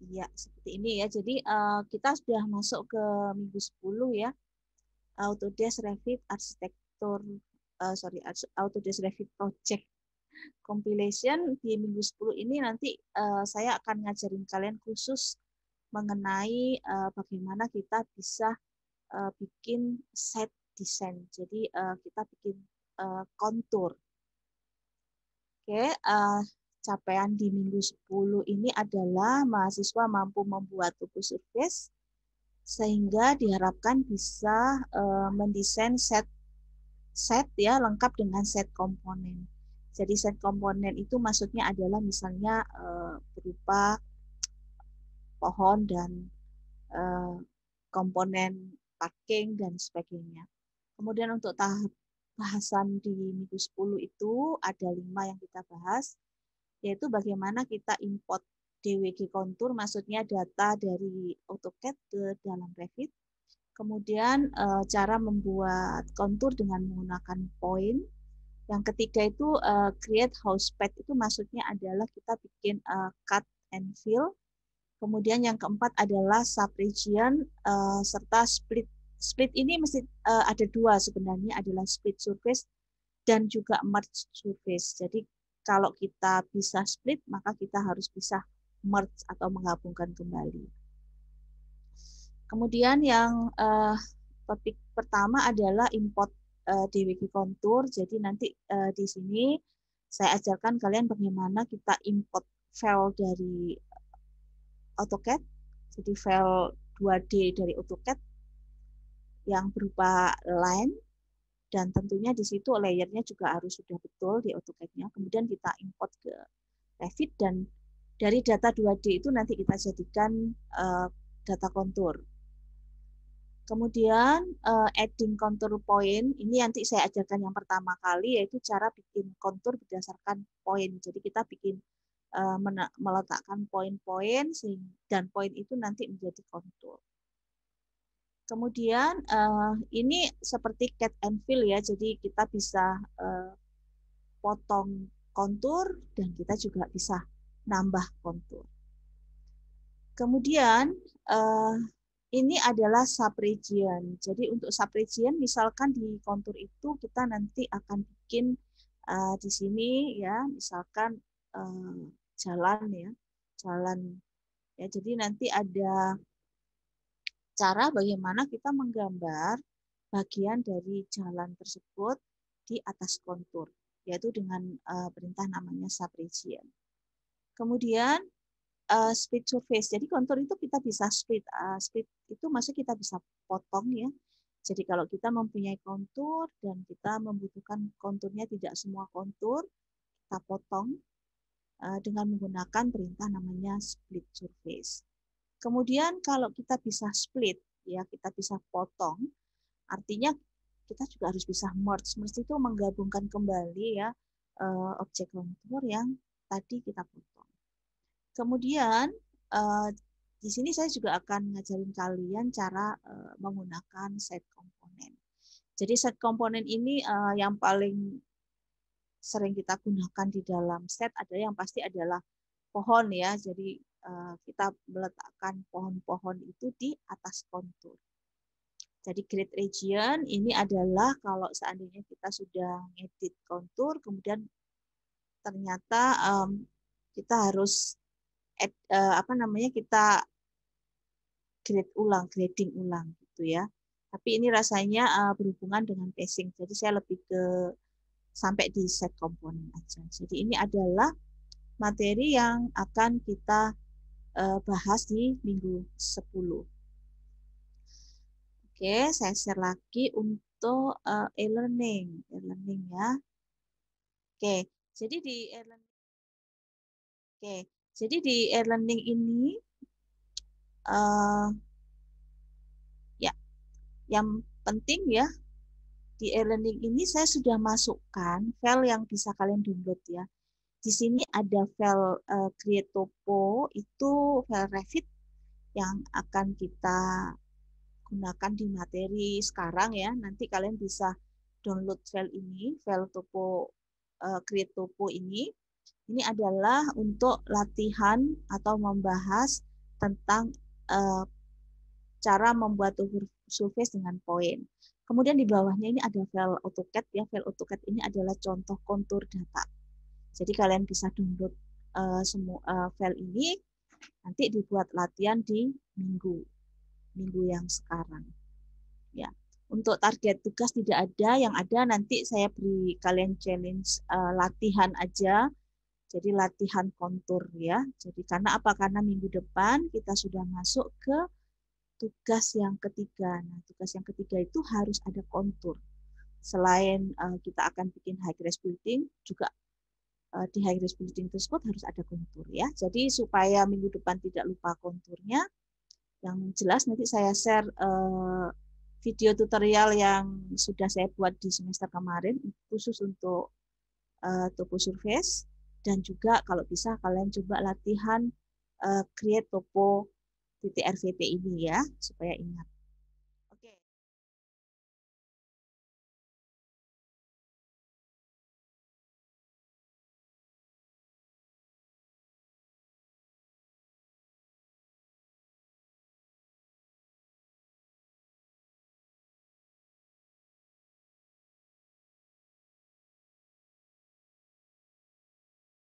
Iya, seperti ini ya. Jadi kita sudah masuk ke minggu 10 ya. Autodesk Revit Arsitektur, Autodesk Revit Project Compilation di minggu 10 ini nanti saya akan ngajarin kalian khusus mengenai bagaimana kita bisa bikin set design. Jadi kita bikin kontur. Oke, capaian di minggu 10 ini adalah mahasiswa mampu membuat tubuh surface sehingga diharapkan bisa mendesain set ya lengkap dengan set komponen. Jadi set komponen itu maksudnya adalah misalnya berupa pohon dan komponen parking dan sebagainya. Kemudian untuk tahap bahasan di minggu 10 itu ada 5 yang kita bahas, yaitu bagaimana kita import DWG kontur, maksudnya data dari AutoCAD ke dalam Revit. Kemudian cara membuat kontur dengan menggunakan point. Yang ketiga itu create house pad, itu maksudnya adalah kita bikin cut and fill. Kemudian yang keempat adalah subregion serta split. Split ini mesti ada dua sebenarnya, adalah split surface dan juga merge surface. Jadi kalau kita bisa split, maka kita harus bisa merge atau menggabungkan kembali. Kemudian yang topik pertama adalah import DWG kontur. Jadi nanti di sini saya ajarkan kalian bagaimana kita import file dari AutoCAD. Jadi file 2D dari AutoCAD yang berupa line, dan tentunya di situ layernya juga harus sudah betul di AutoCAD-nya. Kemudian kita import ke Revit, dan dari data 2D itu nanti kita jadikan data kontur. Kemudian adding contour point, ini nanti saya ajarkan yang pertama kali, yaitu cara bikin kontur berdasarkan point. Jadi kita bikin meletakkan poin-poin dan poin itu nanti menjadi kontur. Kemudian ini seperti cut and fill ya, jadi kita bisa potong kontur dan kita juga bisa nambah kontur. Kemudian ini adalah subregion. Jadi untuk subregion, misalkan di kontur itu kita nanti akan bikin di sini ya, misalkan jalan ya, jalan ya. Jadi nanti ada cara bagaimana kita menggambar bagian dari jalan tersebut di atas kontur, yaitu dengan perintah namanya subregion. Kemudian split surface. Jadi kontur itu kita bisa split. Split itu maksudnya kita bisa potong ya. Jadi kalau kita mempunyai kontur dan kita membutuhkan konturnya tidak semua kontur, kita potong dengan menggunakan perintah namanya split surface. Kemudian kalau kita bisa split, ya kita bisa potong, artinya kita juga harus bisa merge. Merge itu menggabungkan kembali ya objek kontur yang tadi kita potong. Kemudian di sini saya juga akan ngajarin kalian cara menggunakan set komponen. Jadi set komponen ini yang paling sering kita gunakan di dalam set adalah yang pasti adalah pohon ya. Jadi kita meletakkan pohon-pohon itu di atas kontur. Jadi grid region ini adalah kalau seandainya kita sudah ngedit kontur, kemudian ternyata kita harus kita grading ulang gitu ya. Tapi ini rasanya berhubungan dengan pacing. Jadi saya lebih ke sampai di set komponen aja. Jadi ini adalah materi yang akan kita bahas di minggu 10. Oke, saya share lagi untuk e-learning. E-learning ya. Oke, jadi di e-learning e-learning ini ya, yang penting ya, di e-learning ini saya sudah masukkan file yang bisa kalian download ya. Di sini ada file create topo, itu file Revit yang akan kita gunakan di materi sekarang ya. Nanti kalian bisa download file ini, file topo create topo ini. Ini adalah untuk latihan atau membahas tentang cara membuat topo surface dengan poin. Kemudian di bawahnya ini ada file AutoCAD ya. File AutoCAD ini adalah contoh kontur data. Jadi kalian bisa download semua file ini, nanti dibuat latihan di minggu yang sekarang. Ya, untuk target tugas tidak ada, yang ada nanti saya beri kalian challenge latihan aja. Jadi latihan kontur ya. Jadi karena apa? Karena minggu depan kita sudah masuk ke tugas yang ketiga. Nah, tugas yang ketiga itu harus ada kontur. Selain kita akan bikin high rise building, juga di high rise building tersebut harus ada kontur ya. Jadi supaya minggu depan tidak lupa konturnya, yang jelas nanti saya share video tutorial yang sudah saya buat di semester kemarin khusus untuk topo surface, dan juga kalau bisa kalian coba latihan create topo .rvp ini ya supaya ingat.